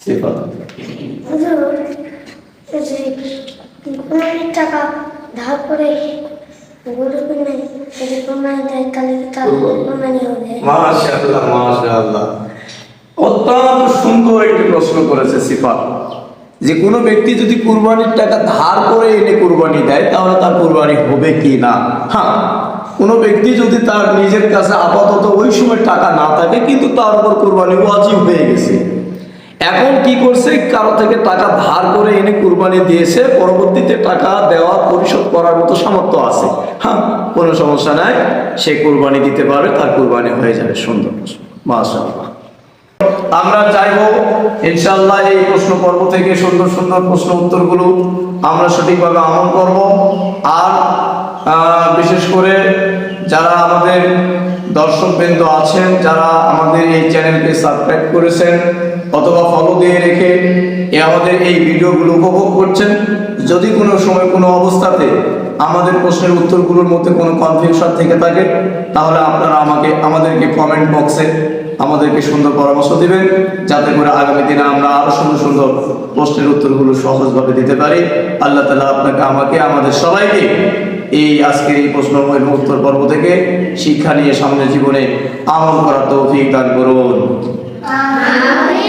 সিফাত। হুজুর, এই যে কোরবানির টাকা ধার করে গরু কিনে যদি কোরবানি দেয় তাহলে কি তার কোরবানি হবে? মাশাআল্লাহ, মাশাআল্লাহ, অত্যন্ত সুন্দর একটি প্রশ্ন করেছে সিফাত। যে কোনো ব্যক্তি যদি কুরবানির টাকা ধার করে এনে কুরবানি দেয় তাহলে তার কুরবানি হবে কি না? হ্যাঁ, কোনো ব্যক্তি যদি তার নিজের কাছে আপাতত ওই সময় টাকা না থাকে কিন্তু তার উপর কুরবানি ওয়াজিব হয়ে গেছে, এখন কি করছে, কারো থেকে টাকা ধার করে এনে কুরবানি দিয়েছে, পরবর্তীতে টাকা দেওয়া পরিশোধ করার মতো সামর্থ্য আছে, হ্যাঁ, কোনো সমস্যা নাই, সে কুরবানি দিতে পারবে, তার কুরবানি হয়ে যাবে। সুন্দর প্রশ্ন, মাশাআল্লাহ। আমরা চাইবো ইনশাআল্লাহ এই প্রশ্ন পর্ব থেকে সুন্দর সুন্দর প্রশ্ন উত্তরগুলো আমরা সঠিকভাবে আমল করব। আর বিশেষ করে যারা আমাদের দর্শকবৃন্দ আছেন, যারা আমাদের এই চ্যানেলকে সাবস্ক্রাইব করেছেন অথবা ফলো দিয়ে রেখে আমাদের এই ভিডিওগুলো উপভোগ করছেন, যদি কোনো সময় কোনো অবস্থাতে আমাদের প্রশ্নের উত্তরগুলোর মধ্যে কোনো কনফিউশন থেকে থাকে তাহলে আপনারা আমাদেরকে কমেন্ট বক্সে আমাদেরকে সুন্দর পরামর্শ দিবেন, যাতে করে আগামী দিনে আমরা আরো সুন্দর সুন্দর প্রশ্নের উত্তরগুলো সহজভাবে দিতে পারি। আল্লাহ তাআলা আপনাকে, আমাকে, আমাদের সবাইকে এই আজকের এই প্রশ্ন এবং উত্তর পর্ব থেকে শিক্ষা নিয়ে সামনের জীবনে আমল করার তৌফিক দান করুন। আমিন।